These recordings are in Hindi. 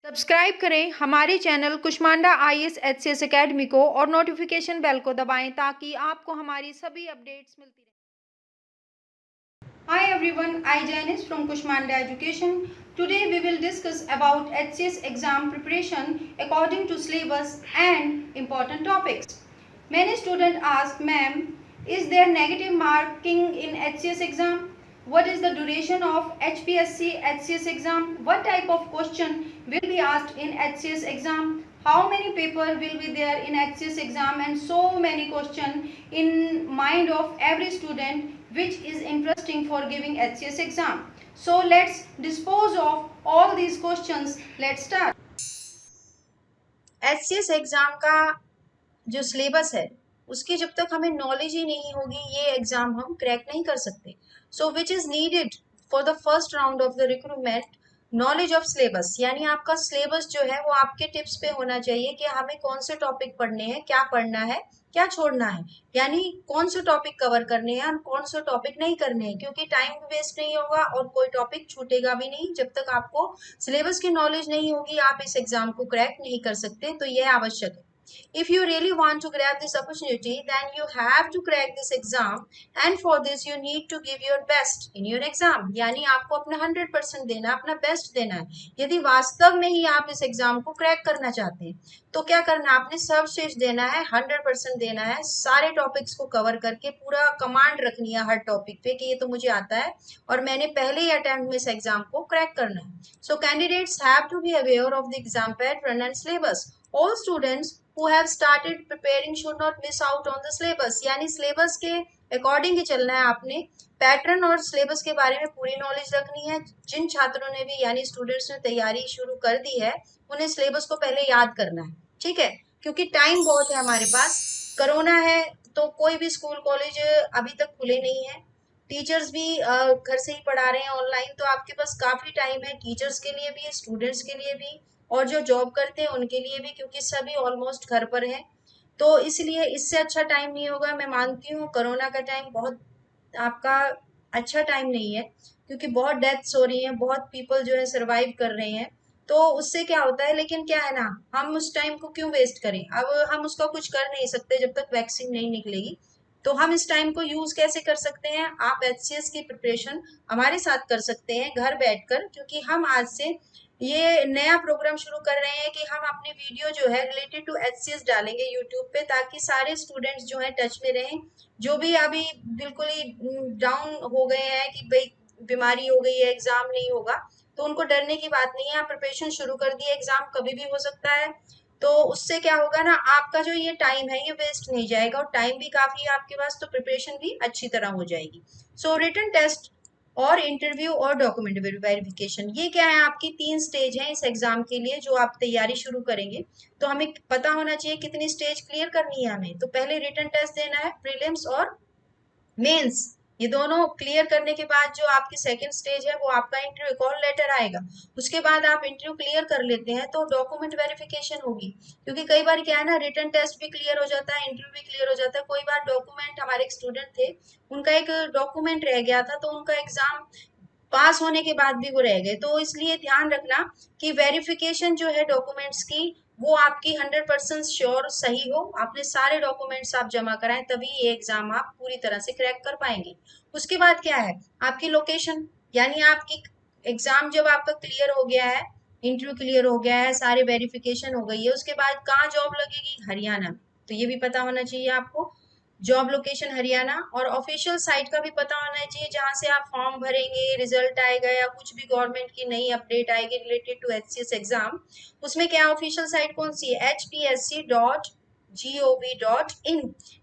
सब्सक्राइब करें हमारे channel Kushmanda IAS HCS academy को और नोटिफिकेशन बेल को दबाएं ताकि आपको हमारी सभी अपडेट्स मिलती रहें। Hi everyone, I Janice from Kushmanda Education. Today we will discuss about HCS exam preparation according to syllabus and important topics. Many students ask, ma'am, is there negative marking in HCS exam? What is the duration of HPSC HCS exam? What type of question will be asked in HCS exam? How many paper will be there in HCS exam? And so many questions in mind of every student which is interesting for giving HCS exam. So let's dispose of all these questions. Let's start. HCS exam का जो सिलेबस है उसकी जब तक हमें नॉलेज ही नहीं होगी ये एग्जाम हम क्रैक नहीं कर सकते. So which is needed for the first round of the recruitment knowledge of syllabus, यानी आपका सिलेबस जो है वो आपके टिप्स पे होना चाहिए कि हमें कौन से टॉपिक पढ़ने हैं, क्या पढ़ना है, क्या छोड़ना है, यानी कौन से टॉपिक कवर करने हैं और कौन से टॉपिक नहीं करने हैं, क्योंकि टाइम भी वेस्ट नहीं होगा और कोई टॉपिक छूटेगा भी नहीं. जब तक आपको सिलेबस की नॉलेज नहीं होगी आप इस एग्जाम को क्रैक नहीं कर सकते. तो यह आवश्यक है. If you really want to grab this opportunity, then you have to crack this exam, and for this you need to give your best in your exam. यानी आपको अपना 100% देना, अपना बेस्ट देना है. यदि वास्तव में ही आप इस एग्जाम को क्रैक करना चाहते हैं तो क्या करना है, आपने सर्वश्रेष्ठ देना है, 100% देना है, सारे टॉपिक्स को कवर करके पूरा कमांड रखनी है हर टॉपिक पे कि ये तो मुझे आता है और मैंने पहले ही अटेम्प्ट में इस एग्जाम को क्रैक करना है. So candidates have to be aware of the exam pattern and syllabus. All students who have started preparing should not miss out on the syllabus. यानी सिलेबस के अकॉर्डिंग ही चलना है. आपने पैटर्न और सिलेबस के बारे में पूरी नॉलेज रखनी है. जिन छात्रों ने भी यानी स्टूडेंट्स ने तैयारी शुरू कर दी है उन्हें सिलेबस को पहले याद करना है, ठीक है, क्योंकि टाइम बहुत है हमारे पास. कोरोना है तो कोई भी स्कूल कॉलेज अभी तक खुले नहीं है. टीचर्स भी घर से ही पढ़ा रहे हैं ऑनलाइन, तो आपके पास काफी टाइम है टीचर्स के लिए भी, स्टूडेंट्स के लिए भी और जो जॉब करते हैं उनके लिए भी, क्योंकि सभी ऑलमोस्ट घर पर हैं. तो इसलिए इससे अच्छा टाइम नहीं होगा. मैं मानती हूँ कोरोना का टाइम बहुत आपका अच्छा टाइम नहीं है, क्योंकि बहुत डेथ्स हो रही हैं, बहुत पीपल जो है सरवाइव कर रहे हैं. तो उससे क्या होता है, लेकिन क्या है ना, हम उस टाइम को क्यों वेस्ट करें. अब हम उसका कुछ कर नहीं सकते जब तक वैक्सीन नहीं निकलेगी. तो हम इस टाइम को यूज कैसे कर सकते हैं, आप एचसीएस की प्रिपरेशन हमारे साथ कर सकते हैं घर बैठकर, क्योंकि हम आज से ये नया प्रोग्राम शुरू कर रहे हैं कि हम अपनी वीडियो जो है रिलेटेड टू एचसीएस डालेंगे यूट्यूब पे, ताकि सारे स्टूडेंट्स जो है टच में रहें. जो भी अभी बिल्कुल ही डाउन हो गए हैं कि भाई बीमारी हो गई है एग्जाम नहीं होगा, तो उनको डरने की बात नहीं है. आप प्रिपरेशन शुरू कर दिए, एग्जाम कभी भी हो सकता है. तो उससे क्या होगा ना, आपका जो ये टाइम है ये वेस्ट नहीं जाएगा और टाइम भी काफी है आपके पास, तो प्रिपरेशन भी अच्छी तरह हो जाएगी. सो रिटन टेस्ट और इंटरव्यू और डॉक्यूमेंट वेरिफिकेशन, ये क्या है, आपकी 3 स्टेज हैं इस एग्जाम के लिए जो आप तैयारी शुरू करेंगे. तो हमें पता होना चाहिए कितनी स्टेज क्लियर करनी है हमें. तो पहले रिटन टेस्ट देना है, प्रीलिम्स और मेंस, ये दोनों क्लियर करने के बाद जो आपकी सेकंड स्टेज है वो आपका इंटरव्यू कॉल लेटर आएगा. उसके बाद आप इंटरव्यू क्लियर कर लेते हैं तो डॉक्यूमेंट वेरिफिकेशन होगी, क्योंकि कई बार क्या है ना, रिटन टेस्ट भी क्लियर हो जाता है, इंटरव्यू भी क्लियर हो जाता है. कोई बार डॉक्यूमेंट, हमारे एक स्टूडेंट थे उनका एक डॉक्यूमेंट रह गया था, तो उनका एग्जाम पास होने के बाद भी वो रह गए. तो इसलिए ध्यान रखना कि वेरिफिकेशन जो है डॉक्यूमेंट्स की वो आपकी 100% श्योर सही हो, आपने सारे डॉक्यूमेंट्स आप जमा कराएं, तभी ये एग्जाम आप पूरी तरह से क्रैक कर पाएंगे. उसके बाद क्या है, आपकी लोकेशन, यानी आपकी एग्जाम जब आपका क्लियर हो गया है, इंटरव्यू क्लियर हो गया है, सारे वेरिफिकेशन हो गई है, उसके बाद कहाँ जॉब लगेगी, हरियाणा. तो ये भी पता होना चाहिए आपको, जॉब लोकेशन हरियाणा. और ऑफिशियल साइट का भी पता होना चाहिए जहां से आप फॉर्म भरेंगे, रिजल्ट आएगा या कुछ भी गवर्नमेंट की नई अपडेट आएगी रिलेटेड टू एचसीएस एग्जाम, उसमें क्या ऑफिशियल साइट कौन सी है, hpsc.gov.in,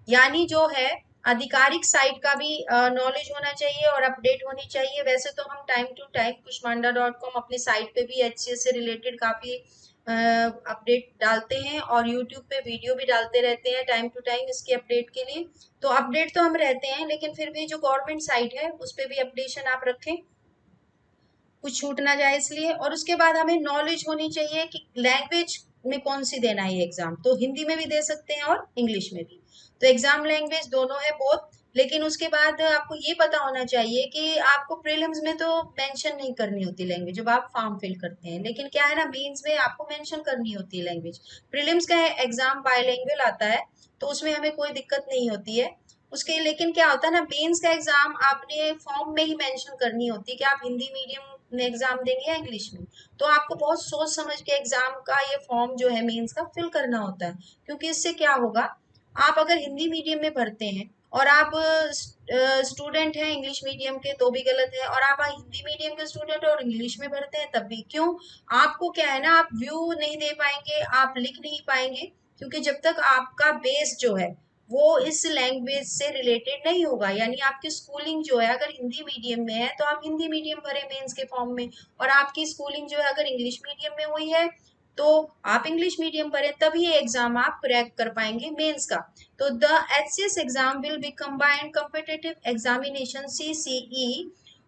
यानी जो है आधिकारिक साइट का भी नॉलेज होना चाहिए और अपडेट होनी चाहिए. वैसे तो हम टाइम टू टाइम kushmanda.com अपनी साइट पे भी एचसीएस से रिलेटेड काफी अपडेट डालते हैं और यूट्यूब पे वीडियो भी डालते रहते हैं टाइम टू टाइम इसके अपडेट के लिए. तो अपडेट तो हम रहते हैं, लेकिन फिर भी जो गवर्नमेंट साइट है उस पर भी अपडेशन आप रखें, कुछ छूट ना जाए इसलिए. और उसके बाद हमें नॉलेज होनी चाहिए कि लैंग्वेज में कौन सी देना है ये एग्जाम. तो हिंदी में भी दे सकते हैं और इंग्लिश में भी. तो एग्जाम लैंग्वेज दोनों है, बोथ लेकिन उसके बाद आपको ये पता होना चाहिए कि आपको प्रीलिम्स में तो मेंशन नहीं करनी होती लैंग्वेज जब आप फॉर्म फिल करते हैं, लेकिन क्या है ना, मेंस में आपको मेंशन करनी होती है लैंग्वेज। प्रीलिम्स का एग्जाम बायलैंग्वेज आता है तो उसमें हमें कोई दिक्कत नहीं होती है उसके, लेकिन क्या होता है ना, मेंस का एग्जाम आपने फॉर्म में ही मेंशन करनी होती है कि आप हिंदी मीडियम में एग्जाम देंगे या इंग्लिश में। तो आपको बहुत सोच समझ के एग्जाम का ये फॉर्म जो है मेंस का फिल करना होता है, क्योंकि इससे क्या होगा, आप अगर हिंदी मीडियम में भरते हैं और आप स्टूडेंट हैं इंग्लिश मीडियम के तो भी गलत है, और आप हिंदी मीडियम के स्टूडेंट और इंग्लिश में भरते हैं तब भी, क्यों? आपको क्या है ना, आप व्यू नहीं दे पाएंगे, आप लिख नहीं पाएंगे, क्योंकि जब तक आपका बेस जो है वो इस लैंग्वेज से रिलेटेड नहीं होगा। यानी आपकी स्कूलिंग जो है अगर हिंदी मीडियम में है तो आप हिंदी मीडियम भरे मेंस के फॉर्म में, और आपकी स्कूलिंग जो है अगर इंग्लिश मीडियम में हुई है तो आप इंग्लिश मीडियम भरें, तभी ये एग्जाम आप क्रैक कर पाएंगे मेंस का। तो the HCS exam will be combined competitive examination CCE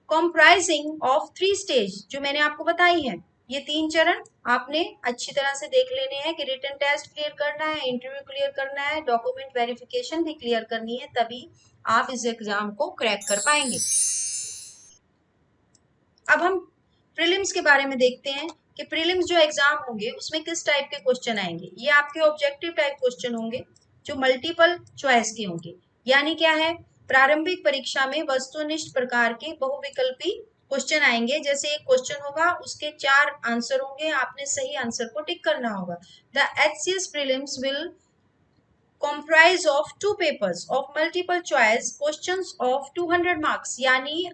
comprising of 3 stage, जो मैंने आपको बताई है। ये 3 चरण आपने अच्छी तरह से देख लेने हैं कि रिटन टेस्ट क्लियर करना है, इंटरव्यू क्लियर करना है, डॉक्यूमेंट वेरिफिकेशन भी क्लियर करनी है, तभी आप इस एग्जाम को क्रैक कर पाएंगे। अब हम प्रीलिम्स के बारे में देखते हैं कि प्रीलिम्स जो एग्जाम होंगे उसमें किस टाइप के क्वेश्चन आएंगे। ये आपके ऑब्जेक्टिव टाइप क्वेश्चन होंगे जो मल्टीपल चॉइस के होंगे। यानी क्या है, प्रारंभिक परीक्षा में वस्तुनिष्ठ प्रकार के बहुविकल्पी क्वेश्चन आएंगे। जैसे एक क्वेश्चन होगा उसके 4 आंसर होंगे, आपने सही आंसर को टिक करना होगा। The HCS prelims will comprise of 2 papers of multiple choice questions of 200 marks, यानी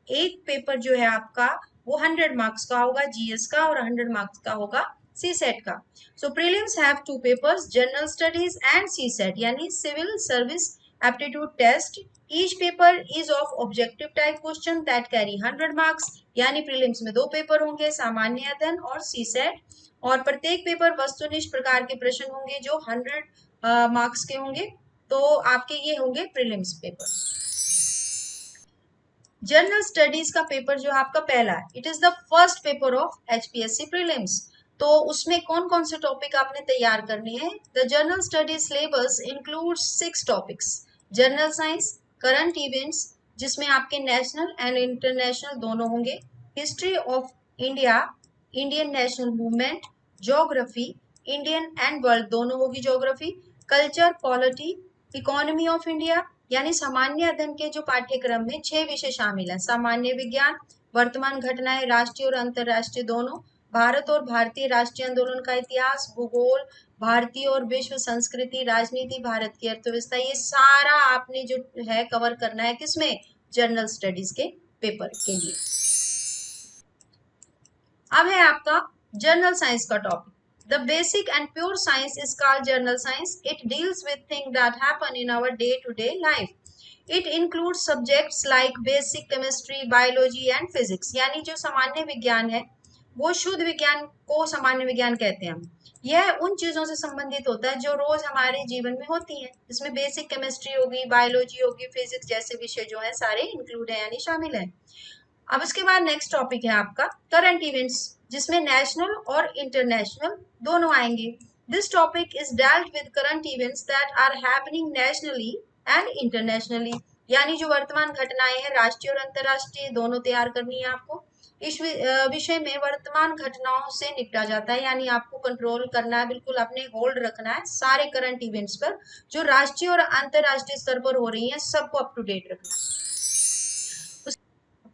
एक पेपर जो है आपका वो 100 मार्क्स का होगा GS का, और 100 मार्क्स का होगा CSET का। So prelims have 2 papers, general studies and CSET, यानी civil service aptitude test. Each paper is of objective type question that carry 100 marks, यानी प्रीलिम्स में 2 पेपर होंगे, सामान्य अध्ययन और CSET, और प्रत्येक पेपर वस्तुनिष्ठ प्रकार के प्रश्न होंगे जो 100 मार्क्स के होंगे। तो आपके ये होंगे प्रीलिम्स पेपर। जनरल स्टडीज का पेपर जो आपका पहला है, it is the first paper of HPSC prelims. तो उसमें कौन कौन से टॉपिक आपने तैयार करने हैं? The general studies syllabus includes 6 topics, general science, current events जिसमें आपके नेशनल एंड इंटरनेशनल दोनों होंगे, history of India, Indian national movement, geography, Indian and world दोनों होगी geography, culture, polity, economy of India, यानी सामान्य अध्ययन के जो पाठ्यक्रम में 6 विषय शामिल हैं, सामान्य विज्ञान, वर्तमान घटनाएं राष्ट्रीय और अंतर्राष्ट्रीय दोनों, भारत और भारतीय राष्ट्रीय आंदोलन का इतिहास, भूगोल, भारतीय और विश्व संस्कृति, राजनीति, भारत की अर्थव्यवस्था, ये सारा आपने जो है कवर करना है किसमें? जनरल स्टडीज के पेपर के लिए। अब है आपका जनरल साइंस का topic. The basic and pure science is called general science. It deals with things that happen in our day-to-day life. It includes subjects like basic chemistry, biology and physics. यानी जो सामान्य विज्ञान है वो शुद्ध विज्ञान को सामान्य विज्ञान कहते हैं हम। यह उन चीजों से संबंधित होता है जो रोज हमारे जीवन में होती हैं। इसमें बेसिक केमिस्ट्री होगी, बायोलॉजी होगी, फिजिक्स जैसे विषय जो है सारे इंक्लूड है यानी शामिल है। अब इसके बाद नेक्स्ट टॉपिक है आपका करंट इवेंट्स, जिसमें नेशनल और इंटरनेशनल दोनों आएंगे। This topic is dealt with current events that are happening nationally and internationally, यानी जो वर्तमान घटनाएं हैं राष्ट्रीय और अंतर्राष्ट्रीय दोनों तैयार करनी है आपको। इस विषय में वर्तमान घटनाओं से निपटा जाता है, यानी आपको कंट्रोल करना है, बिल्कुल अपने होल्ड रखना है सारे करंट इवेंट्स पर जो राष्ट्रीय और अंतर्राष्ट्रीय स्तर पर हो रही हैं, सबको अप टू डेट रखना है।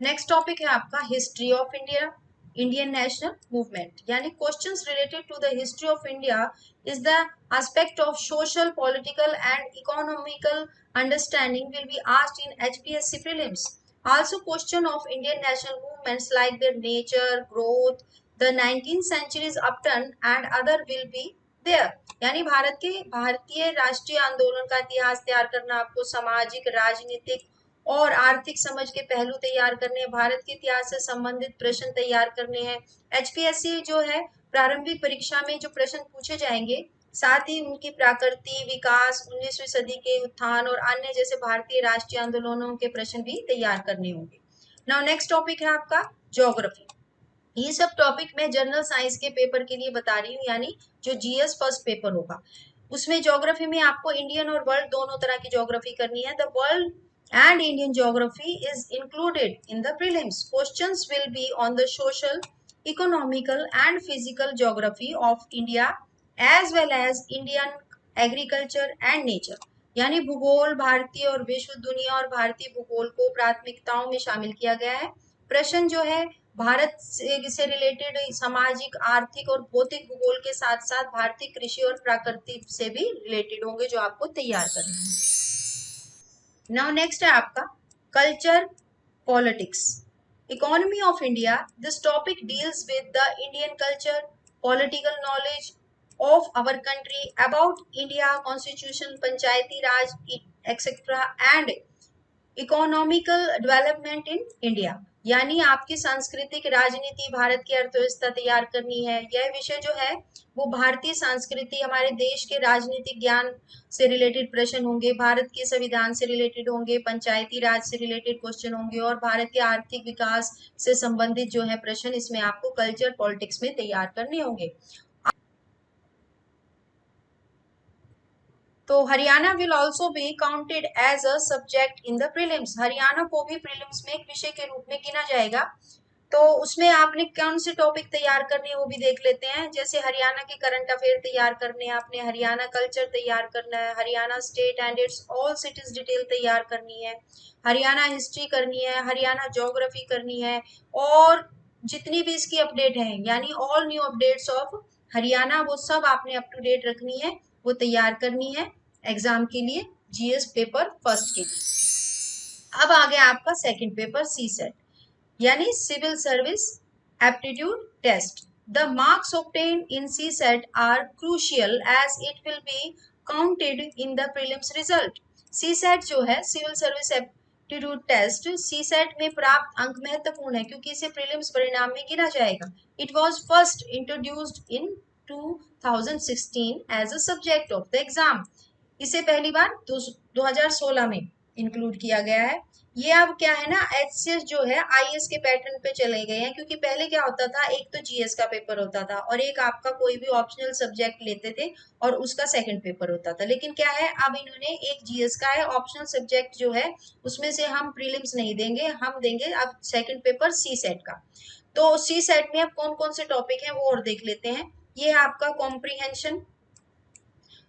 नेक्स्ट टॉपिक है आपका history of India, Indian national movement, यानी questions related to the history of India is the aspect of social, political and economical understanding will be asked in HPSC prelims. Also question of Indian national movements like their nature, growth, the 19th century's upturn and other will be there. यानी भारतीय राष्ट्रीय आंदोलन का इतिहास तैयार करना, आपको सामाजिक, राजनीतिक और आर्थिक समझ के पहलू तैयार करने हैं, भारत के इतिहास से संबंधित प्रश्न तैयार करने हैं। HPSC जो है प्रारंभिक परीक्षा में जो प्रश्न पूछे जाएंगे, साथ ही उनकी प्रकृति, विकास, 19वीं सदी के उत्थान और अन्य जैसे भारतीय राष्ट्रीय आंदोलनों के प्रश्न भी तैयार करने होंगे। नाउ नेक्स्ट टॉपिक है आपका ज्योग्राफी। ये सब टॉपिक मैं जनरल साइंस के पेपर के लिए बता रही हूँ, यानी जो GS फर्स्ट पेपर होगा उसमें ज्योग्राफी में आपको इंडियन और वर्ल्ड दोनों तरह की ज्योग्राफी करनी है। The world and Indian geography is included in the prelims. Questions will be on the social, economical and physical geography of India as well as Indian agriculture and nature. यानी भूगोल, भारतीय और विश्व, दुनिया और भारतीय भूगोल को प्राथमिकताओं में शामिल किया गया है। प्रश्न जो है भारत से रिलेटेड सामाजिक, आर्थिक और भौतिक भूगोल के साथ साथ भारतीय कृषि और प्राकृतिक से भी रिलेटेड होंगे जो आपको तैयार करना है। नाउ नेक्स्ट है आपका culture politics, economy of India. This topic deals with the Indian culture, political knowledge of our country, about India, constitution, panchayati raj, etc. and economical development in India. यानी आपकी सांस्कृतिक राजनीति, भारत की अर्थव्यवस्था तैयार करनी है। यह विषय जो है वो भारतीय संस्कृति, हमारे देश के राजनीतिक ज्ञान से रिलेटेड प्रश्न होंगे, भारत के संविधान से रिलेटेड होंगे, पंचायती राज से रिलेटेड क्वेश्चन होंगे और भारत के आर्थिक विकास से संबंधित जो है प्रश्न इसमें आपको कल्चर पॉलिटिक्स में तैयार करने होंगे। तो Haryana will also be counted as a subject in the prelims. Haryana को भी प्रीलिम्स में एक विषय के रूप में गिना जाएगा। तो उसमें आपने कौन से टॉपिक तैयार करने हैं वो भी देख लेते हैं। जैसे हरियाणा के करंट अफेयर तैयार करने हैं आपने, हरियाणा कल्चर तैयार करना है, Haryana state and it's all cities detail तैयार करनी है, हरियाणा हिस्ट्री करनी है, हरियाणा ज्योग्राफी करनी है और जितनी भी इसकी अपडेट है यानी all new updates of Haryana वो सब आपने अप टू डेट रखनी है, वो तैयार करनी है एग्जाम के लिए, जीएस पेपर फर्स्ट के लिए। अब आ गया आपका सेकंड पेपर सी सेट यानी civil service aptitude test. The marks obtained in CSAT are crucial as it will be counted in the prelims result. CSAT जो है civil service aptitude test, CSAT में प्राप्त अंक महत्वपूर्ण है क्योंकि इसे प्रीलिम्स परिणाम में गिना जाएगा। It was first introduced in 2016 as a subject of the exam. इसे पहली बार 2016 में इंक्लूड किया गया है। ये अब क्या है ना, एचसीएस जो है आईएएस के पैटर्न पे चले गए हैं क्योंकि पहले क्या होता था, एक तो जीएस का पेपर होता था और एक आपका कोई भी ऑप्शनल सब्जेक्ट लेते थे और उसका सेकंड पेपर होता था। लेकिन क्या है, अब इन्होंने एक जीएस का है, ऑप्शनल सब्जेक्ट जो है उसमें से हम प्रीलिम्स नहीं देंगे, हम देंगे अब सेकंड पेपर सी सेट का। तो सी सेट में अब कौन कौन से टॉपिक है वो और देख लेते हैं। ये आपका कॉम्प्रीहेंशन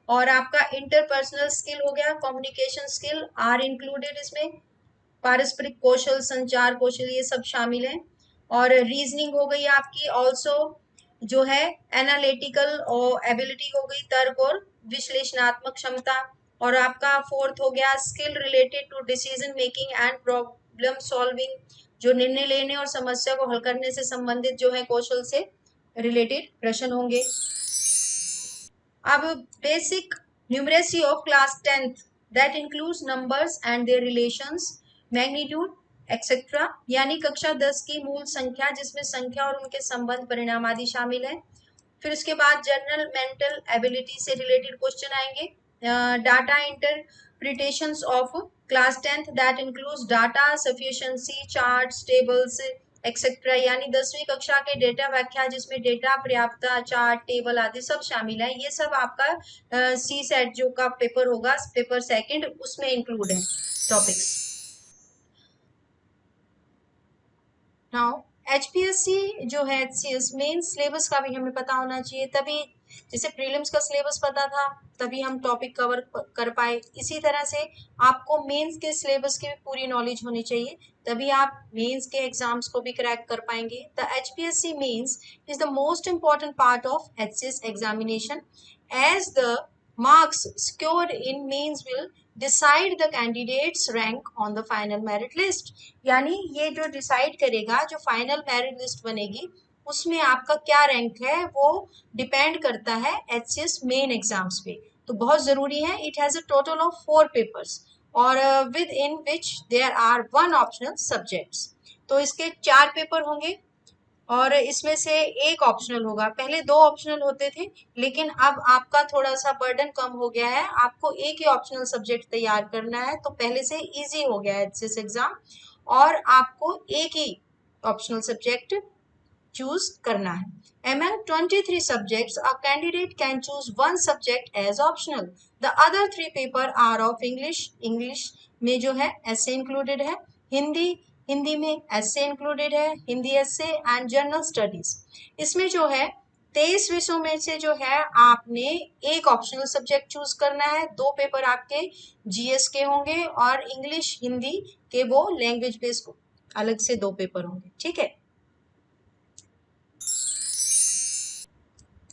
और आपका इंटरपर्सनल स्किल हो गया, कम्युनिकेशन स्किल आर इंक्लूडेड इसमें, पारस्परिक कौशल, संचार कौशल ये सब शामिल है। और रीजनिंग हो गई आपकी, ऑल्सो जो है एनालिटिकल और एबिलिटी हो गई, तर्क और विश्लेषणात्मक क्षमता। और आपका फोर्थ हो गया skill related to decision making and problem solving, जो निर्णय लेने और समस्या को हल करने से संबंधित जो है कौशल से रिलेटेड प्रश्न होंगे। अब basic numeracy of class 10th that includes numbers and their relations, magnitude etcetera, यानी कक्षा 10 की मूल संख्या जिसमें संख्या और उनके संबंध, परिणाम आदि शामिल है। फिर उसके बाद जनरल मेंटल एबिलिटी से रिलेटेड क्वेश्चन आएंगे। Data interpretations of class 10th that includes data sufficiency, charts, tables etcetera, यानी 10वीं कक्षा के डेटा व्याख्या जिसमें डेटा पर्याप्तता, चार्ट, टेबल आदि सब शामिल है। ये सब आपका सी सेट जो का पेपर होगा, पेपर सेकंड, उसमें इंक्लूड है टॉपिक्स। नाउ एचपीएससी जो है एचसीएस मेन सिलेबस का भी हमें पता होना चाहिए, तभी जैसे प्रीलिम्स का सिलेबस पता था तभी हम टॉपिक कवर कर पाए, इसी तरह से आपको मेंस के सिलेबस की भी पूरी नॉलेज होनी चाहिए तभी आप मेंस के एग्जाम्स को भी क्रैक कर पाएंगे। The HPSC mains is the most important part of HCS examination as the marks scored in mains will decide the candidate's rank on the final merit list। यानी ये जो डिसाइड करेगा, जो फाइनल मेरिट लिस्ट बनेगी उसमें आपका क्या रैंक है वो डिपेंड करता है एचसीएस मेन एग्जाम्स पे। तो बहुत जरूरी है। It has a total of 4 papers और within which there are 1 optional subjects. तो इसके 4 पेपर होंगे और इसमें से एक ऑप्शनल होगा। पहले 2 ऑप्शनल होते थे लेकिन अब आपका थोड़ा सा बर्डन कम हो गया है, आपको एक ही ऑप्शनल सब्जेक्ट तैयार करना है, तो पहले से इजी हो गया है एचसीएस एग्जाम और आपको एक ही ऑप्शनल सब्जेक्ट चूज करना है। Among 23 subjects, a candidate can choose one subject as optional. The other 3 paper are of English. English में जो है essay included है, हिंदी में essay included है, Hindi essay and general studies. इसमें जो है 23 विषयों में से जो है आपने एक ऑप्शनल सब्जेक्ट चूज करना है, 2 पेपर आपके जीएस के होंगे और इंग्लिश हिंदी के वो लैंग्वेज बेस्ड अलग से 2 पेपर होंगे, ठीक है।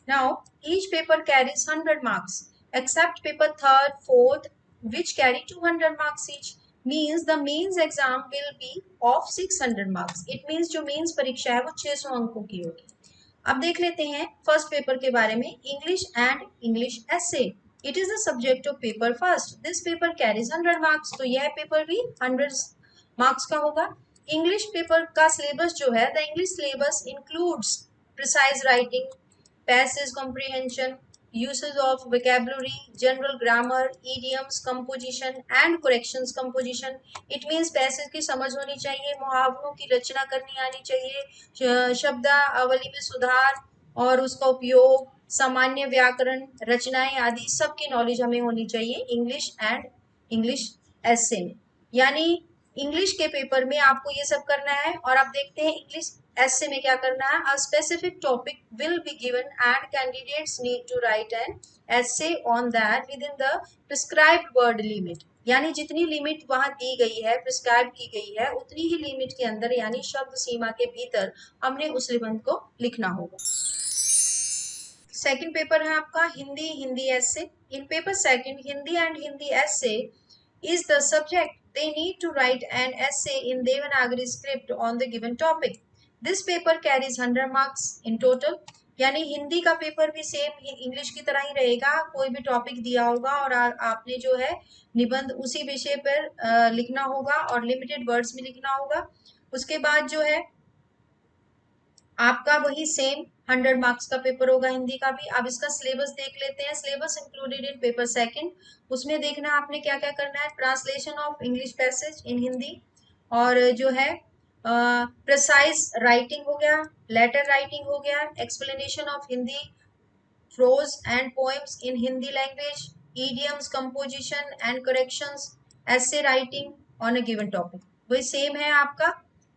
Now, each paper carries 100 marks, except paper 3rd, 4th, which carry 200 marks each. Means the mains exam will be of 600 marks. It means जो मेंस परीक्षा है वो 600 अंकों की होगी। अब देख लेते हैं फर्स्ट पेपर के बारे में, English and English essay. It is the subject of paper first. This paper carries 100 marks, तो यह पेपर भी 100 मार्क्स का होगा। इंग्लिश पेपर का सिलेबस जो है, the English syllabus includes precise writing, passage comprehension, uses of vocabulary, general grammar, idioms, composition and corrections composition. It means passage की समझ होनी चाहिए, मुहावरों की रचना करनी आनी चाहिए, शब्दावली में सुधार और उसका उपयोग, सामान्य व्याकरण, रचनाएं आदि सबकी नॉलेज हमें होनी चाहिए इंग्लिश एंड इंग्लिश एसे में। यानी इंग्लिश के पेपर में आपको ये सब करना है। और आप देखते हैं इंग्लिश एसे में क्या करना है, a specific topic will be given and candidates need to write an essay on that within the prescribed word limit. यानी जितनी लिमिट वहां दी गई है, प्रिस्क्राइब की गई है, उतनी ही लिमिट के अंदर यानी शब्द सीमा के भीतर हमने उस निबंध को लिखना होगा। सेकंड पेपर है आपका Hindi essay. In paper second Hindi and Hindi essay is the subject. They need to write an essay in Devanagari script on the given topic. This paper carries 100 marks in total. यानी हिंदी का पेपर भी सेम इंग्लिश की तरह ही रहेगा, कोई भी टॉपिक दिया होगा और आपने जो है निबंध उसी विषय पर लिखना होगा और लिमिटेड वर्ड्स में लिखना होगा। उसके बाद जो है आपका वही सेम 100 मार्क्स का पेपर होगा हिंदी का भी। अब इसका सिलेबस देख लेते हैं। Syllabus included in paper second, उसमें देखना आपने क्या क्या करना है, ट्रांसलेशन ऑफ इंग्लिश पैसेज इन हिंदी, और जो है प्रिसाइज राइटिंग हो गया, लेटर राइटिंग हो गया, explanation of Hindi prose and poems in Hindi language, idioms, composition and corrections, essay writing on a given topic. वही सेम है आपका।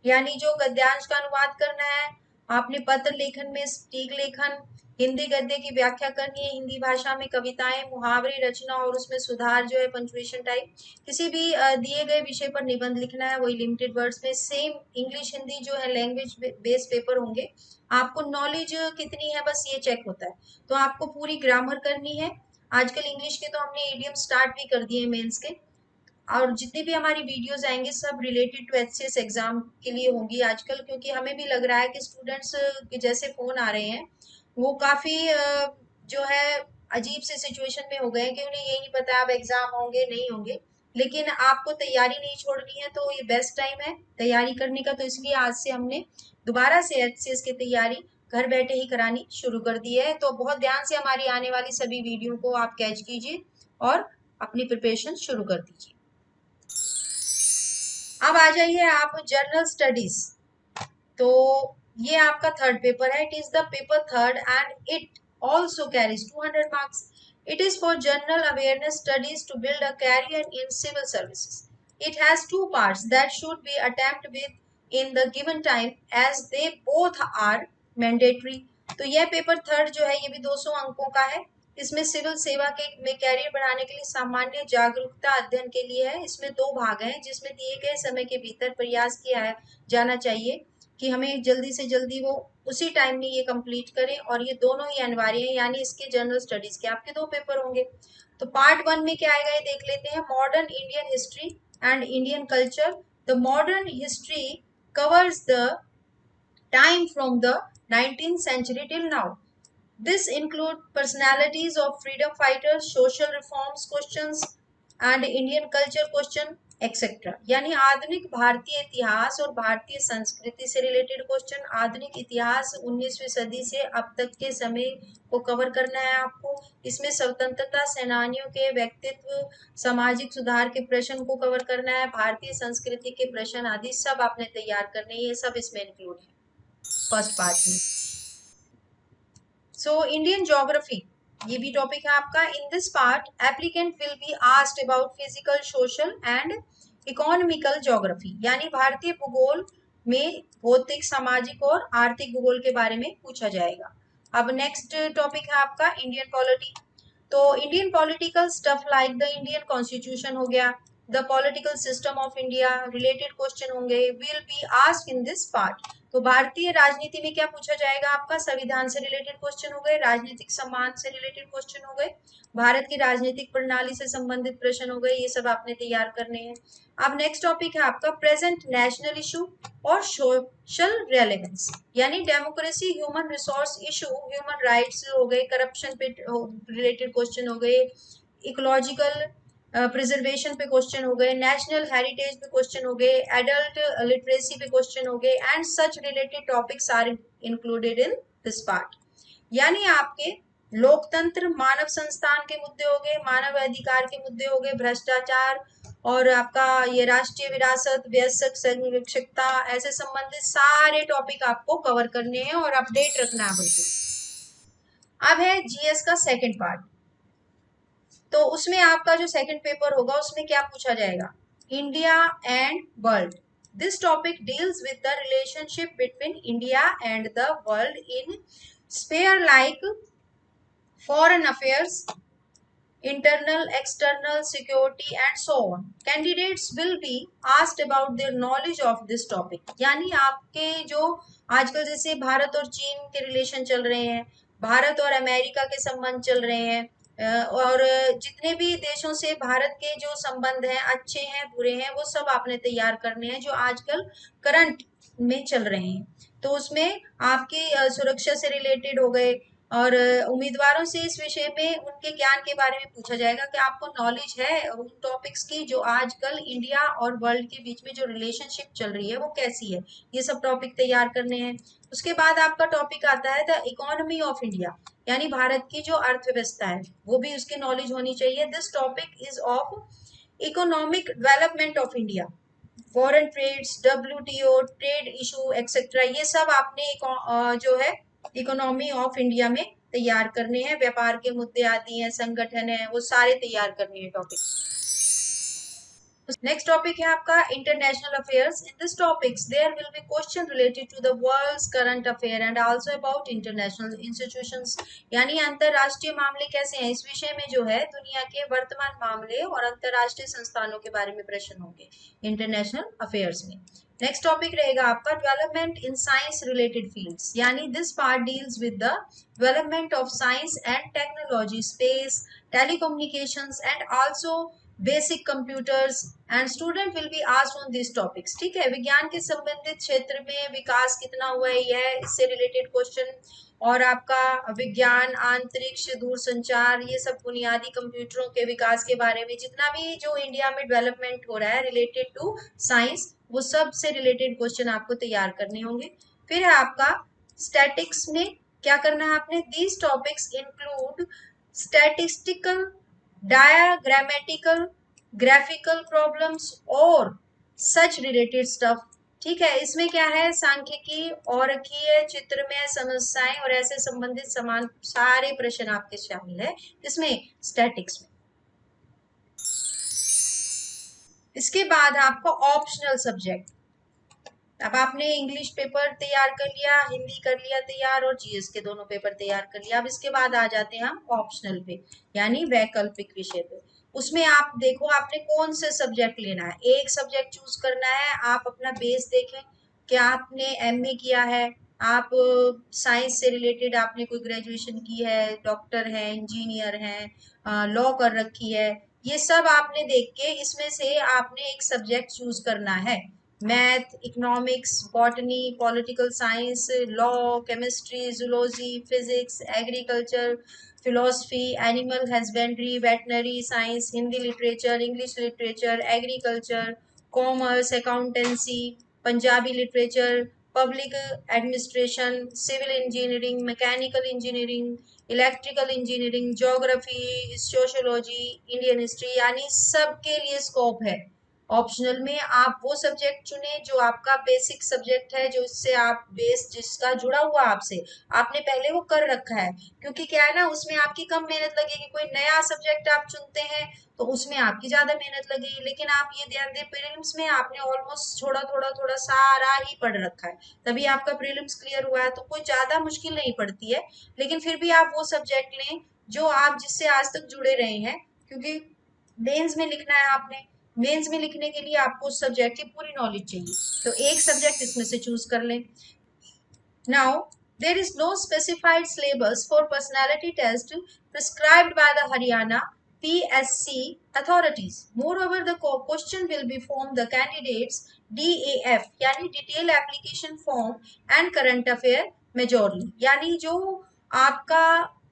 यानी जो गद्यांश का अनुवाद करना है आपने, पत्र लेखन में सटीक लेखन, हिंदी गद्य की व्याख्या करनी है, हिंदी भाषा में कविताएं, मुहावरे रचना और उसमें सुधार जो है पंक्चुएशन टाइप, किसी भी दिए गए विषय पर निबंध लिखना है, वही लिमिटेड वर्ड्स में। सेम इंग्लिश हिंदी जो है लैंग्वेज बेस्ड पेपर होंगे। आपको नॉलेज कितनी है बस ये चेक होता है। तो आपको पूरी ग्रामर करनी है। आजकल इंग्लिश के तो हमने इडियम स्टार्ट भी कर दिए मेंस के, और जितनी भी हमारी वीडियोस आएंगे सब रिलेटेड टू एचसीएस एग्जाम के लिए होंगी आजकल, क्योंकि हमें भी लग रहा है कि स्टूडेंट्स के जैसे फोन आ रहे हैं वो काफी जो है अजीब से सिचुएशन में हो गए कि उन्हें यही नहीं पता अब एग्जाम होंगे नहीं होंगे। लेकिन आपको तैयारी नहीं छोड़नी है, तो ये बेस्ट टाइम है तैयारी करने का। तो इसलिए आज से हमने दोबारा से एचसीएस की तैयारी घर बैठे ही करानी शुरू कर दी है। तो बहुत ध्यान से हमारी आने वाली सभी वीडियो को आप कैच कीजिए और अपनी प्रिपरेशन शुरू कर दीजिए। अब आ जाइए आप जनरल स्टडीज। तो ये आपका थर्ड पेपर है। It is the paper third and it also carries 200 marks. It is for general awareness studies to build a career in civil services. It has 2 parts that should be attempted with in the given time as they both are mandatory. तो यह पेपर थर्ड जो है ये भी 200 अंकों का है। इसमें सिविल सेवा के में कैरियर बढ़ाने के लिए सामान्य जागरूकता अध्ययन के लिए है। इसमें 2 भाग हैं जिसमें दिए गए समय के भीतर प्रयास किया जाना चाहिए कि हमें जल्दी से जल्दी वो उसी टाइम में ये कंप्लीट करें, और ये दोनों ही अनिवार्य है। यानी इसके जनरल स्टडीज के आपके 2 पेपर होंगे। तो पार्ट 1 में क्या आएगा ये देख लेते हैं। Modern Indian history and Indian culture. The modern history covers the time from the 19th century till now. This include personalities of freedom fighters, social reforms questions and Indian culture question etc. यानी आधुनिक भारतीय इतिहास और भारतीय संस्कृति से रिलेटेड क्वेश्चन, आधुनिक इतिहास 19वीं सदी से अब तक के समय को कवर करना है आपको। इसमें स्वतंत्रता सेनानियों के व्यक्तित्व, सामाजिक सुधार के प्रश्न को कवर करना है, भारतीय संस्कृति के प्रश्न आदि सब आपने तैयार करने, ये सब इसमें इंक्लूड है। फर्स्ट पार्ट में। सो इंडियन ज्योग्राफी, ये भी टॉपिक है आपका। इन this part applicant will be asked about physical, social and economical geography, यानी भारतीय भूगोल में भौतिक, सामाजिक और आर्थिक भूगोल के बारे में पूछा जाएगा। अब नेक्स्ट टॉपिक है आपका इंडियन पॉलिटी। तो Indian political stuff like the Indian constitution हो गया, the political system of India, related question होंगे, will be asked in this part. तो भारतीय राजनीति में क्या पूछा जाएगा आपका, संविधान से रिलेटेड क्वेश्चन हो गए, राजनीतिक सम्मान से रिलेटेड क्वेश्चन हो गए, भारत की राजनीतिक प्रणाली से संबंधित प्रश्न हो गए, ये सब आपने तैयार करने हैं। अब नेक्स्ट टॉपिक है आपका प्रेजेंट नेशनल इशू और सोशल रेलेवेंस, यानी democracy, human resource issue, human rights हो गए, करप्शन पे रिलेटेड क्वेश्चन हो गए, इकोलॉजिकल प्रिजर्वेशन पे क्वेश्चन हो गए, नेशनल हेरिटेज पे क्वेश्चन हो गए, एडल्ट लिटरेसी पे क्वेश्चन हो गए, and such related topics are included in this part. यानी आपके लोकतंत्र, मानव संस्थान के मुद्दे हो गए, मानव अधिकार के मुद्दे हो गए, भ्रष्टाचार, और आपका ये राष्ट्रीय विरासत, वयस्क संरक्षकता, ऐसे संबंधित सारे टॉपिक आपको कवर करने हैं और अपडेट रखना है बिल्कुल। अब है जीएस का सेकंड पार्ट। तो उसमें आपका जो सेकंड पेपर होगा उसमें क्या पूछा जाएगा, India and world. This topic deals with the relationship between India and the world in sphere like foreign affairs, internal, external, security and so on. Candidates will be asked about their knowledge of this topic. यानी आपके जो आजकल जैसे भारत और चीन के रिलेशन चल रहे हैं, भारत और अमेरिका के संबंध चल रहे हैं, और जितने भी देशों से भारत के जो संबंध हैं, अच्छे हैं, बुरे हैं, वो सब आपने तैयार करने हैं जो आजकल करंट में चल रहे हैं। तो उसमें आपकी सुरक्षा से रिलेटेड हो गए, और उम्मीदवारों से इस विषय में उनके ज्ञान के बारे में पूछा जाएगा कि आपको नॉलेज है उन टॉपिक्स की जो आजकल इंडिया और वर्ल्ड के बीच में जो रिलेशनशिप चल रही है वो कैसी है, ये सब टॉपिक तैयार करने हैं। उसके बाद आपका टॉपिक आता है द इकोनॉमी ऑफ इंडिया, यानी भारत की जो अर्थव्यवस्था है वो भी उसकी नॉलेज होनी चाहिए। This topic is of economic development of India, foreign trades, WTO, trade issue etcetera, ये सब आपने जो है इकोनॉमी ऑफ इंडिया में तैयार करने हैं। व्यापार के मुद्दे आती हैं, संगठन है, वो सारे तैयार करने हैं टॉपिक। नेक्स्ट टॉपिक है आपका international affairs. In this topics there will be question related to the world's current affair and also about international institutions, यानी अंतरराष्ट्रीय मामले कैसे हैं, इस विषय में जो है दुनिया के वर्तमान मामले और अंतरराष्ट्रीय संस्थानों के बारे में प्रश्न होंगे इंटरनेशनल अफेयर्स में। नेक्स्ट टॉपिक रहेगा आपका development in science related fields, यानी this part deals with the development of science and technology, space, telecommunications and also basic computers, and student will be asked on this topics. ठीक है, विज्ञान के संबंधित क्षेत्र में विकास कितना हुआ है यह, इससे रिलेटेड क्वेश्चन, और आपका विज्ञान, अंतरिक्ष, दूरसंचार, ये सब बुनियादी कंप्यूटरों के विकास के बारे में जितना भी जो इंडिया में डेवलपमेंट हो रहा है रिलेटेड टू साइंस, वो सब से रिलेटेड क्वेश्चन आपको तैयार करने होंगे। फिर है आपका स्टैटिक्स में क्या करना है आपने, these topics include statistical, diagrammatical, graphical problems और सच रिलेटेड स्टफ। ठीक है, इसमें क्या है, सांख्यिकी, औरकीय, चित्रमय समस्याएं और ऐसे संबंधित समान सारे प्रश्न आपके शामिल है इसमें स्टैटिक्स में। इसके बाद आपका ऑप्शनल सब्जेक्ट, अब आपने इंग्लिश पेपर तैयार कर लिया, हिंदी कर लिया तैयार, और जीएस के दोनों पेपर तैयार कर लिया। अब इसके बाद आ जाते हैं हम ऑप्शनल पे, यानी वैकल्पिक विषय पे। उसमें आप देखो आपने कौन से सब्जेक्ट लेना है, एक सब्जेक्ट चूज करना है। आप अपना बेस देखें, क्या आपने एमए किया है, आप साइंस से रिलेटेड आपने कोई ग्रेजुएशन की है, डॉक्टर है, इंजीनियर है, लॉ कर रखी है, ये सब आपने देख के इसमें से आपने एक सब्जेक्ट चूज करना है। Math, economics, botany, political science, law, chemistry, zoology, physics, agriculture, philosophy, animal husbandry, veterinary science, Hindi literature, English literature, agriculture, commerce, accountancy, Punjabi literature, public administration, civil engineering, mechanical engineering, electrical engineering, geography, sociology, Indian history, यानी सबके लिए स्कोप है। ऑप्शनल में आप वो सब्जेक्ट चुने जो आपका बेसिक सब्जेक्ट है, जो इससे आप बेस जिसका जुड़ा हुआ आपसे, आपने पहले वो कर रखा है। क्योंकि क्या है ना, उसमें आपकी कम मेहनत लगेगी। कोई नया सब्जेक्ट आप चुनते हैं तो उसमें आपकी ज्यादा मेहनत लगेगी। लेकिन आप ये ध्यान दें, प्रीलिम्स में आपने ऑलमोस्ट थोड़ा थोड़ा थोड़ा सारा ही पढ़ रखा है, तभी आपका प्रीलिम्स क्लियर हुआ है, तो कोई ज्यादा मुश्किल नहीं पड़ती है। लेकिन फिर भी आप वो सब्जेक्ट लें जो आप जिससे आज तक जुड़े रहे हैं, क्योंकि मेंस में लिखना है आपने। मेंस में लिखने के लिए आपको उस सब्जेक्ट की पूरी नॉलेज चाहिए, तो एक सब्जेक्ट इसमें से चूज कर लें। Now, there is no specified syllabus for personality test prescribed by the Haryana PSC authorities. Moreover, the question will be from the candidates DAF, यानी Detailed Application Form and Current Affair Majorly, यानी जो आपका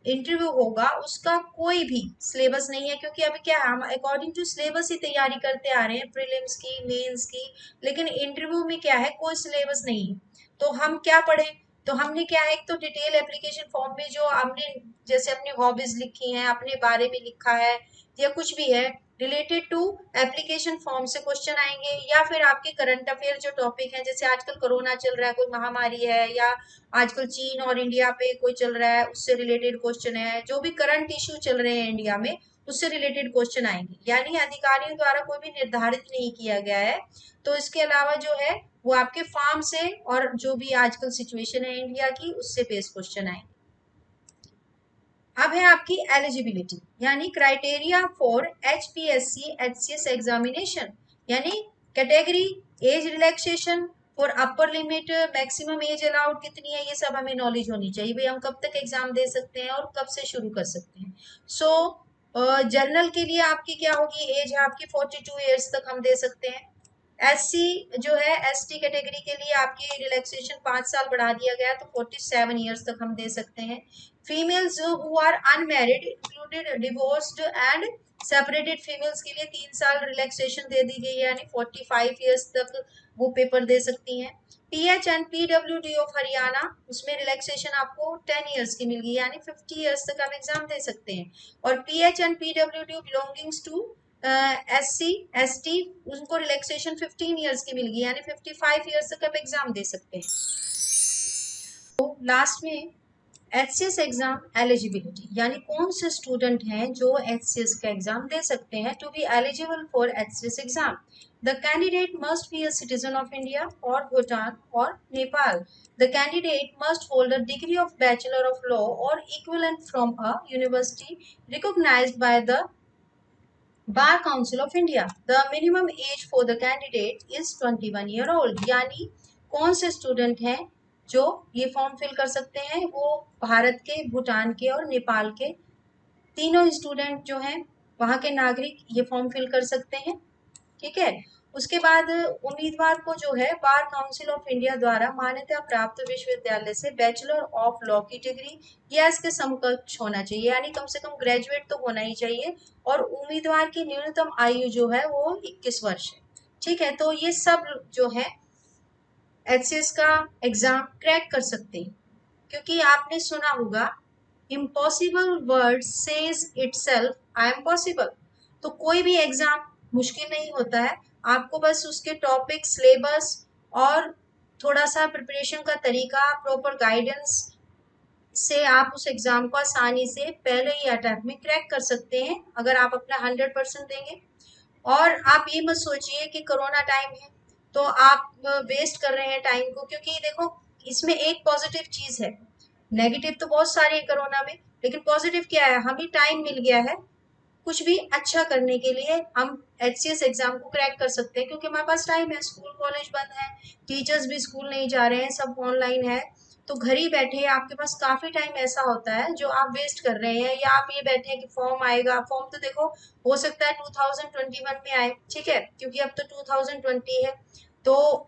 इंटरव्यू होगा उसका कोई भी सिलेबस नहीं है। क्योंकि अभी क्या है, हम अकॉर्डिंग टू सिलेबस ही तैयारी करते आ रहे हैं, प्रीलिम्स की, मेंस की। लेकिन इंटरव्यू में क्या है, कोई सिलेबस नहीं है। तो हम क्या पढ़ें, तो हमने क्या है, एक तो डिटेल एप्लीकेशन फॉर्म में जो हमने जैसे अपनी हॉबीज लिखी हैं, अपने बारे में लिखा है, या कुछ भी है रिलेटेड टू एप्लीकेशन फॉर्म से क्वेश्चन आएंगे। या फिर आपके करंट अफेयर जो टॉपिक है, जैसे आजकल कोरोना चल रहा है, कोई महामारी है, या आजकल चीन और इंडिया पे कोई चल रहा है, उससे रिलेटेड क्वेश्चन है। जो भी करंट इश्यू चल रहे हैं इंडिया में, उससे रिलेटेड क्वेश्चन आएंगे। यानी अधिकारियों द्वारा कोई भी निर्धारित नहीं किया गया है। तो इसके अलावा जो है वो आपके फार्म से और जो भी आजकल सिचुएशन है इंडिया की, उससे बेस क्वेश्चन आएंगे। अब है आपकी एलिजिबिलिटी, यानी criteria for HPSC HCS examination, यानी category, age relaxation for upper limit, maximum age allowed कितनी है, ये सब हमें नॉलेज होनी चाहिए। भाई हम कब तक एग्जाम दे सकते हैं और कब से शुरू कर सकते हैं। सो जर्नल के लिए आपकी क्या होगी, एज है आपकी 42 ईयर्स तक हम दे सकते हैं। SC जो है, ST कैटेगरी के लिए आपकी रिलैक्सेशन 5 साल बढ़ा दिया गया, तो 47 ईयर्स तक हम दे सकते हैं। Females who are unmarried included divorced and separated females के लिए 3 साल रिलैक्सेशन दे दी गई है, यानी 45 ईयर्स तक वो पेपर दे सकती हैं। PH and PWD of Haryana, उसमें रिलैक्सेशन आपको 10 ईयर्स की मिल गई, यानी 50 ईयर्स तक आप एग्जाम दे सकते हैं। और PH and PWD belongings to SC ST, उनको रिलैक्सेशन 15 ईयर्स की मिल गई, यानी 55 ईयर्स तक आप एग्जाम दे सकते हैं। तो लास्ट में HCS एग्जाम एलिजिबिलिटी, यानी कौन से स्टूडेंट हैं जो HCS का एग्जाम दे सकते हैं। To be eligible for HCS exam, the candidate must be a citizen of India और भूटान और Nepal. The candidate must hold a degree of bachelor of law और equivalent from a university recognised by the Bar Council of India. The minimum age for the candidate is 21 year old. यानी कौन से स्टूडेंट हैं जो ये फॉर्म फिल कर सकते हैं, वो भारत के, भूटान के और नेपाल के तीनों स्टूडेंट जो हैं, वहाँ के नागरिक ये फॉर्म फिल कर सकते हैं। ठीक है। उसके बाद उम्मीदवार को जो है बार काउंसिल ऑफ इंडिया द्वारा मान्यता प्राप्त विश्वविद्यालय से बैचलर ऑफ लॉ की डिग्री या इसके समकक्ष होना चाहिए, यानी कम से कम ग्रेजुएट तो होना ही चाहिए। और उम्मीदवार की न्यूनतम आयु जो है वो 21 वर्ष है। ठीक है, तो ये सब जो है HCS का एग्जाम क्रैक कर सकते हैं। क्योंकि आपने सुना होगा, impossible word says itself I am possible. तो कोई भी एग्जाम मुश्किल नहीं होता है, आपको बस उसके टॉपिक, सिलेबस और थोड़ा सा प्रिपरेशन का तरीका, प्रॉपर गाइडेंस से आप उस एग्जाम को आसानी से पहले ही अटैम्प्ट में क्रैक कर सकते हैं, अगर आप अपना 100% देंगे। और आप ये मत सोचिए कि कोरोना टाइम है तो आप वेस्ट कर रहे हैं टाइम को, क्योंकि देखो इसमें एक पॉजिटिव चीज है। नेगेटिव तो बहुत सारे हैं कोरोना में, लेकिन पॉजिटिव क्या है, हमें टाइम मिल गया है कुछ भी अच्छा करने के लिए। हम HCS एग्जाम को क्रैक कर सकते हैं क्योंकि हमारे पास टाइम है। स्कूल कॉलेज बंद है, टीचर्स भी स्कूल नहीं जा रहे हैं, सब ऑनलाइन है। तो घर ही बैठे आपके पास काफी टाइम ऐसा होता है जो आप वेस्ट कर रहे हैं, या आप ये बैठे हैं कि फॉर्म आएगा। फॉर्म तो देखो हो सकता है 2021 में आए, ठीक है, क्योंकि अब तो 2020 है, तो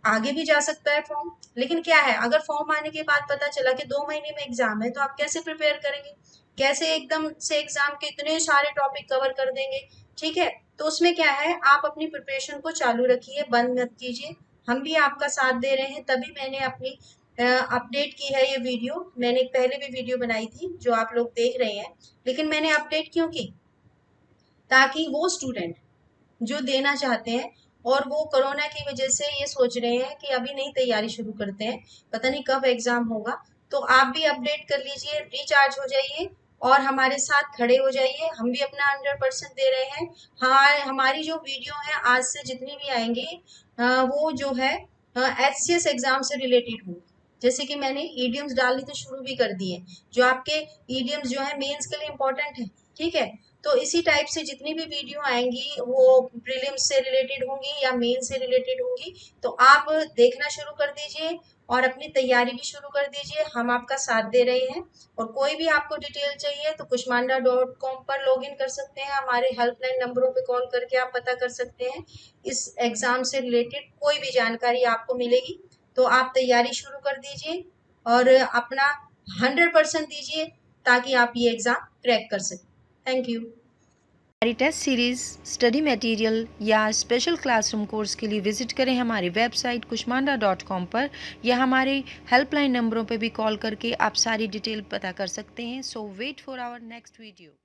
आगे भी जा सकता है फॉर्म। लेकिन क्या है, अगर फॉर्म आने के बाद पता चला कि 2 महीने में एग्जाम है, तो आप कैसे प्रिपेयर करेंगे, कैसे एकदम से एग्जाम के इतने सारे टॉपिक कवर कर देंगे। ठीक है, तो उसमें क्या है, आप अपनी प्रिपरेशन को चालू रखिए, बंद मत कीजिए। हम भी आपका साथ दे रहे हैं, तभी मैंने अपनी अपडेट की है ये वीडियो। मैंने पहले भी वीडियो बनाई थी जो आप लोग देख रहे हैं, लेकिन मैंने अपडेट क्यों की, ताकि वो स्टूडेंट जो देना चाहते हैं, और वो कोरोना की वजह से ये सोच रहे हैं कि अभी नहीं तैयारी शुरू करते हैं, पता नहीं कब एग्जाम होगा। तो आप भी अपडेट कर लीजिए, रिचार्ज हो जाइए और हमारे साथ खड़े हो जाइए। हम भी अपना 100% दे रहे हैं। हाँ, हमारी जो वीडियो है आज से जितनी भी आएंगी वो जो है HCS एग्जाम से रिलेटेड होंगी। जैसे कि मैंने ईडियम्स डालनी तो शुरू भी कर दी है, जो आपके ईडियम्स जो है मेंस के लिए इम्पोर्टेंट है, ठीक है। तो इसी टाइप से जितनी भी वीडियो आएंगी वो प्रीलिम्स से रिलेटेड होंगी या मेन से रिलेटेड होंगी। तो आप देखना शुरू कर दीजिए और अपनी तैयारी भी शुरू कर दीजिए। हम आपका साथ दे रहे हैं। और कोई भी आपको डिटेल चाहिए तो kushmanda.com पर लॉगिन कर सकते हैं, हमारे हेल्पलाइन नंबरों पे कॉल करके आप पता कर सकते हैं। इस एग्जाम से रिलेटेड कोई भी जानकारी आपको मिलेगी तो आप तैयारी शुरू कर दीजिए और अपना 100% दीजिए ताकि आप ये एग्जाम क्रैक कर सकें। Thank you. हमारी टेस्ट सीरीज़, स्टडी मटेरियल या स्पेशल क्लासरूम कोर्स के लिए विजिट करें हमारी वेबसाइट kushmanda.com पर, या हमारे हेल्पलाइन नंबरों पर भी कॉल करके आप सारी डिटेल पता कर सकते हैं। So wait for our next video.